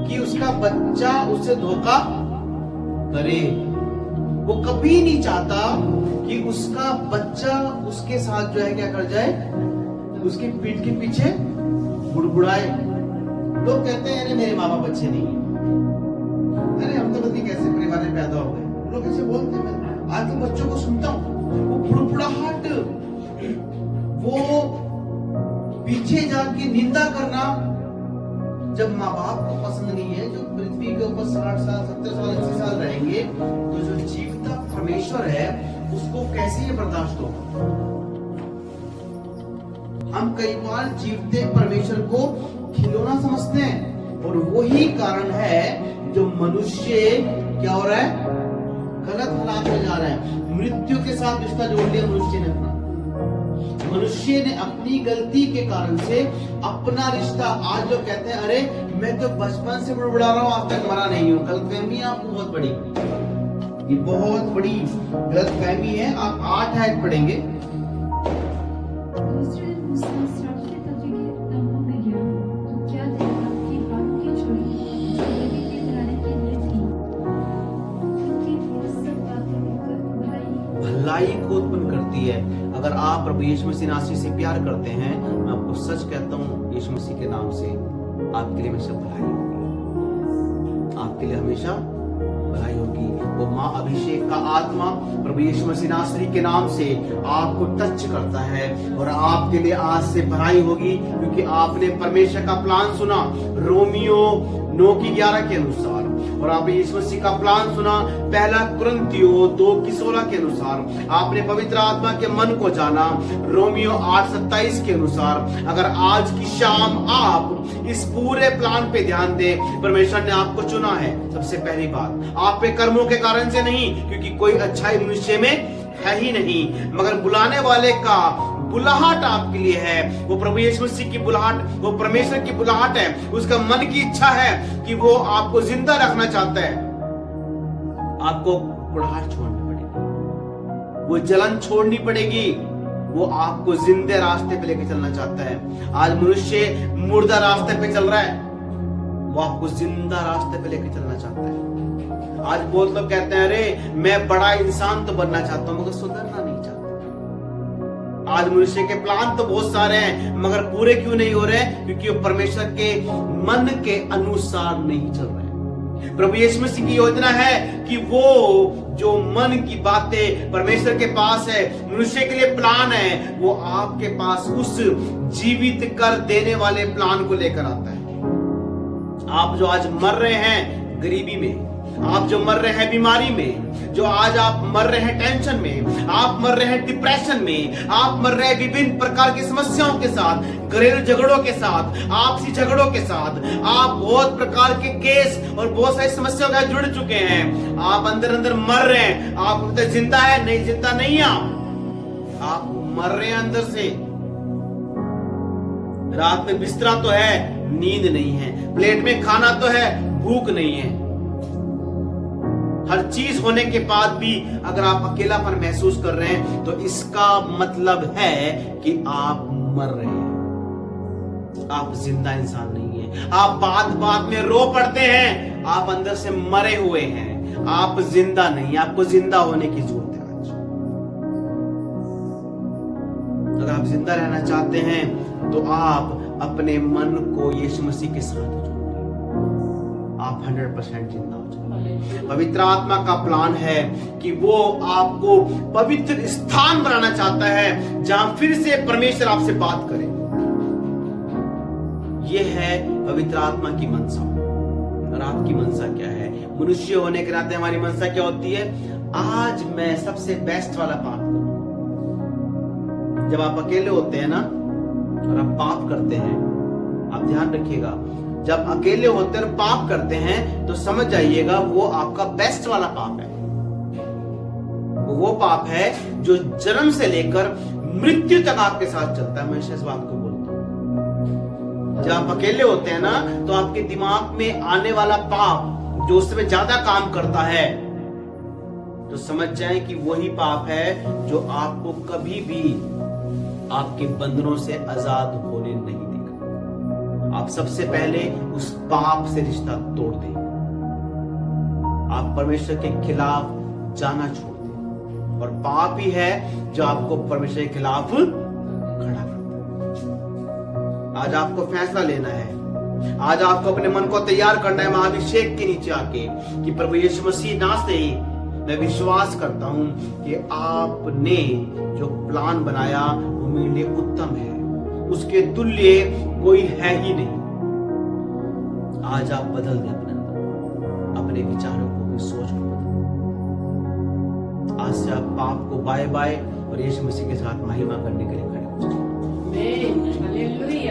F: कि उसका बच्चा उससे धोखा करे। वो कभी नहीं चाहता कि उसका बच्चा उसके साथ जो है क्या कर जाए, उसकी पीठ के पीछे बुड़बुड़ाए। लोग कहते हैं अरे मेरे माँ बाप अच्छे नहीं है, अरे हम तो पता नहीं कैसे परिवार में पैदा हो गए। लोग ऐसे बोलते हैं। मैं आज के बच्चों को सुनता हूँ, वो बुड़बुड़ाहट, वो पीछे जाके निंदा करना। जब माँ बाप को पसंद नहीं है, जो पृथ्वी के ऊपर 60 साल 70 साल 80 साल रहेंगे, तो जो जीवता परमेश्वर है उसको कैसे ये बर्दाश्त हो। हम कई बार जीवते परमेश्वर को खिलौना समझते हैं, और वही कारण है जो मनुष्य क्या हो रहा है, गलत हालात में जा रहा है। मृत्यु के साथ रिश्ता जोड़ लिया मनुष्य ने अपना। मनुष्य ने अपनी गलती के कारण से अपना रिश्ता, आज लोग कहते हैं अरे मैं तो बचपन से बुड़बुड़ा रहा हूं, आज तक मरा नहीं हूं। गलतफहमी आपको बहुत बड़ी, ये बहुत बड़ी गलतफहमी है। आप 8 आयत पढ़ेंगे।
G: दूसरे दिन मूसा साक्षी पत्र के तंबू में गया, तो क्या देखा कि हारून की छड़ी जो लेवी के घराने के लिए थी, उनकी वो सब बातें मिलकर
F: भलाई को उत्पन्न करती है। अगर आप प्रभु यीशु मसीह नासरी से प्यार करते हैं, मैं आपको सच कहता हूँ, यीशु मसीह के नाम से आपके लिए हमेशा भलाई होगी, आपके लिए हमेशा भलाई होगी। वो माँ अभिषेक का आत्मा प्रभु यीशु मसीह नासरी के नाम से आपको टच करता है, और आपके लिए आज से भलाई होगी, क्योंकि आपने परमेश्वर का प्लान सुना रोमियो 9:11 के अनुसार, और आपने यीशु मसीह का प्लान सुना 1 कुरिन्थियों 2:16 के अनुसार। आपने पवित्र आत्मा के मन को जाना रोमियो 8:27 के अनुसार। अगर आज की शाम आप इस पूरे प्लान पे ध्यान दें, परमेश्वर ने आपको चुना है। सबसे पहली बात, आप पे कर्मों के कारण से नहीं, क्योंकि कोई अच्छाई मनुष्य में है ही नहीं, मगर बुलाने वाले का बुलाहट आपके लिए है। वो प्रभु यीशु मसीह की बुलाहट, वो परमेश्वर की बुलाहट है। उसका मन की इच्छा है कि वो आपको जिंदा रखना चाहता है। आपको कुड़ाहट छोड़नी पड़ेगी, वो जलन छोड़नी पड़ेगी। वो आपको जिंदे रास्ते पे लेके चलना चाहता है। आज मनुष्य मुर्दा रास्ते पे चल रहा है, वो आपको जिंदा रास्ते पे लेके चलना चाहता है। आज बहुत लोग कहते हैं, अरे मैं बड़ा इंसान तो बनना चाहता हूं, मगर सुधरना नहीं चाहता। आज मनुष्य के प्लान तो बहुत सारे हैं, मगर पूरे क्यों नहीं हो रहे? क्योंकि वो परमेश्वर के मन के अनुसार नहीं चल रहे। प्रभु यीशु मसीह की योजना है कि वो जो मन की बातें परमेश्वर के पास है, मनुष्य के लिए प्लान है, वो आपके पास उस जीवित कर देने वाले प्लान को लेकर आता है। आप जो आज मर रहे हैं गरीबी में, आप जो मर रहे हैं बीमारी में, जो आज आप मर रहे हैं टेंशन में, आप मर रहे हैं डिप्रेशन में, आप मर रहे हैं विभिन्न प्रकार की समस्याओं के साथ, घरेलू झगड़ों के साथ, आपसी झगड़ों के साथ, आप बहुत प्रकार के केस और बहुत सारी समस्याओं के साथ जुड़ चुके हैं। आप अंदर अंदर मर रहे हैं। आप जिंदा है? नहीं, जिंदा नहीं। आप मर रहे हैं अंदर से। रात में बिस्तरा तो है, नींद नहीं है। प्लेट में खाना तो है, भूख नहीं है। हर चीज होने के बाद भी अगर आप अकेलापन महसूस कर रहे हैं, तो इसका मतलब है कि आप मर रहे हैं। आप जिंदा इंसान नहीं है। आप बात बात में रो पड़ते हैं, आप अंदर से मरे हुए हैं। आप जिंदा नहीं, आपको जिंदा होने की जरूरत है आज। अगर आप जिंदा रहना चाहते हैं, तो आप अपने मन को यीशु मसीह के साथ जोड़िए। आप 100% जिंदा हो जाएंगे। पवित्र आत्मा का प्लान है कि वो आपको पवित्र स्थान बनाना चाहता है, जहां फिर से परमेश्वर आपसे बात करे। यह है पवित्र आत्मा की मनसा। और आपकी मनसा क्या है? मनुष्य होने के नाते हमारी मनसा क्या होती है? आज मैं सबसे बेस्ट वाला पाप करूं। जब आप अकेले होते हैं ना, और आप पाप करते हैं, आप ध्यान रखिएगा, जब अकेले होते हैं और पाप करते हैं, तो समझ जाइएगा वो आपका बेस्ट वाला पाप है। वो पाप है जो जन्म से लेकर मृत्यु तक आपके साथ चलता है। मैं इस बात को बोलता हूं, जब आप अकेले होते हैं ना, तो आपके दिमाग में आने वाला पाप जो उसमें ज्यादा काम करता है, तो समझ जाए कि वही पाप है जो आपको कभी भी आपके बंधनों से आजाद होने नहीं देगा। आप सबसे पहले उस पाप से रिश्ता तोड़ दें। आप परमेश्वर के खिलाफ जाना छोड़ दें, और पाप ही है जो आपको परमेश्वर के खिलाफ खड़ा करता है। आज आपको फैसला लेना है। आज आपको अपने मन को तैयार करना है महाभिषेक के नीचे आके, कि प्रभु यीशु मसीह नाम से ही मैं विश्वास करता हूं कि आपने जो प्लान बनाया वो मेरे लिए उत्तम है, उसके तुल्य कोई है ही नहीं। आज आप बदल दें अपने अंदर, अपने विचारों को, अपनी सोच को बदल दें। आज से आप पाप को बाय बाय और यीशु मसीह के साथ महिमा करने के लिए खड़े हो जाएं।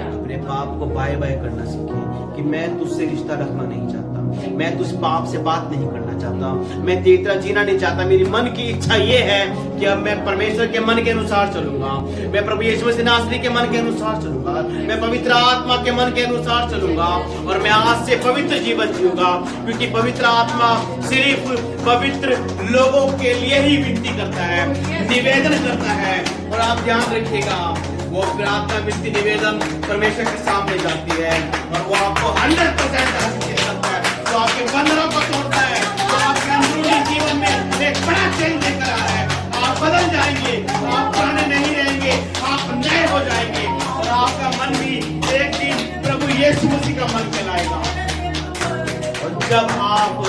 F: अपने पाप को बाय बाय करना सीखें कि मैं तुझसे रिश्ता रखना नहीं चाहता, मैं तुझ पाप से बात नहीं करना चाहता, मैं तेरी तरह जीना नहीं चाहता। मेरी मन की इच्छा ये है कि अब मैं परमेश्वर के मन के अनुसार चलूंगा, मैं प्रभु यीशु मसीह नासरी के मन के अनुसार चलूंगा, मैं पवित्र आत्मा के मन के अनुसार चलूंगा, और मैं आज से पवित्र जीवन जीऊंगा। क्योंकि पवित्र आत्मा सिर्फ पवित्र लोगों के लिए ही विनती करता है, निवेदन करता है। और आप ध्यान रखिएगा, वो प्रार्थना विनती निवेदन परमेश्वर के सामने जाती है, और वो आपको 100% करता है, तो आपके बंधनों को तोड़ता है, तो आपके अंदरूनी जीवन में एक बड़ा चेंज लेकर आ रहा है। आप बदल जाएंगे, आप पुराने नहीं रहेंगे, आप नए हो जाएंगे, और आपका मन भी एक दिन प्रभु यीशु मसीह का मन कहलाएगा। और जब आप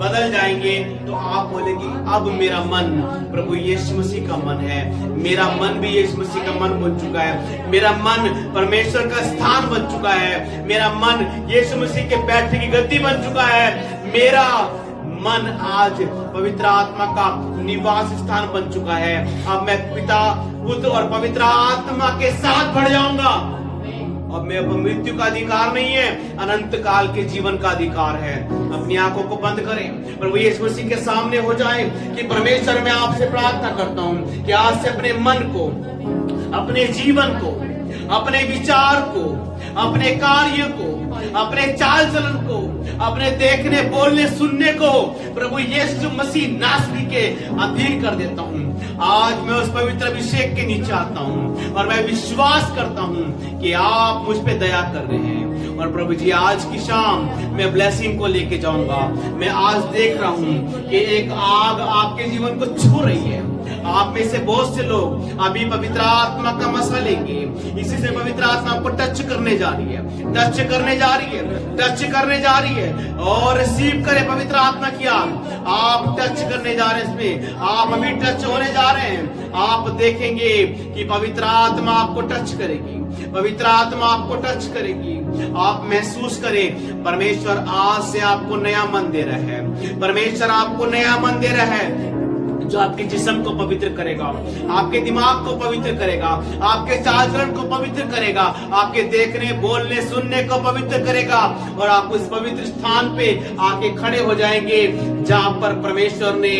F: बदल जाएंगे, तो आप बोलेंगे अब मेरा मन प्रभु यीशु मसीह का मन है, मेरा मन भी यीशु मसीह का मन बन चुका है, मेरा मन परमेश्वर का स्थान बन चुका है, मेरा मन यीशु मसीह के बैठने की गद्दी बन चुका है, मेरा मन आज पवित्र आत्मा का निवास स्थान बन चुका है। अब मैं पिता, पुत्र और पवित्र आत्मा के साथ बढ़ जाऊंगा। अब मेरे पर मृत्यु का अधिकार नहीं है, अनंत काल के जीवन का अधिकार है। अपनी आंखों को बंद करें, प्रभु यीशु मसीह के सामने हो जाए कि परमेश्वर, मैं आपसे प्रार्थना करता हूं कि आज से अपने मन को, अपने जीवन को, अपने विचार को, अपने कार्य को, अपने चाल चलन को, अपने देखने, बोलने, सुनने को प्रभु यीशु मसीह नासरी के अधीन कर देता हूं। आज मैं उस पवित्र अभिषेक के नीचे आता हूं और मैं विश्वास करता हूं कि आप मुझ पे दया कर रहे हैं। और प्रभु जी, आज की शाम मैं ब्लेसिंग को लेके जाऊंगा। मैं आज देख रहा हूं कि एक आग आपके जीवन को छू रही है। आप में से बहुत से लोग अभी पवित्र आत्मा का मसा लेंगे। इसी से पवित्र आत्मा आपको टच करने जा रही है, टच करने जा रही है, टच करने जा रही है। और रिसीव करें पवित्र आत्मा की आग। आप टच करने जा रहे हैं, इसमें आप अभी टच होने जा रहे हैं। आप देखेंगे कि पवित्र आत्मा आपको टच करेगी, पवित्र आत्मा आपको टच करेगी। आप महसूस करें, परमेश्वर आज से आपको नया मन दे रहा है। परमेश्वर आपको नया मन दे रहा है, जो आपके जिस्म को पवित्र करेगा, आपके दिमाग को पवित्र करेगा, आपके चाल चलन को पवित्र करेगा, आपके देखने, बोलने, सुनने को पवित्र करेगा। और आप उस पवित्र स्थान पे आके खड़े हो जाएंगे जहां पर परमेश्वर ने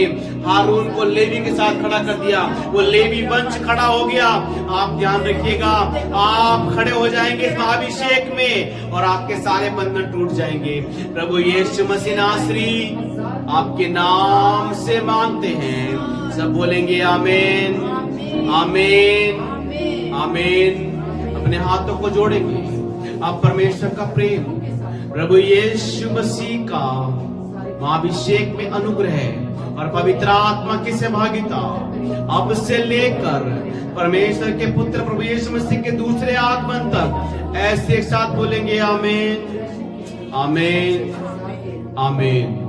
F: हारून को लेवी के साथ खड़ा कर दिया। वो लेवी वंश खड़ा हो गया। आप ध्यान रखिएगा, आप खड़े हो जाएंगे इस महाअभिषेक में और आपके सारे बंधन टूट जाएंगे। प्रभु यीशु मसीह नासरी आपके नाम से मांगते हैं। सब बोलेंगे आमीन, आमीन, आमीन। अपने हाथों को जोड़ेंगे। अब परमेश्वर का प्रेम, प्रभु यीशु मसीह का महाअभिषेक में अनुग्रह और पवित्र आत्मा की सहभागिता अब से लेकर परमेश्वर के पुत्र प्रभु यीशु मसीह के दूसरे आगमन तक ऐसे एक साथ बोलेंगे आमीन, आमीन, आमीन।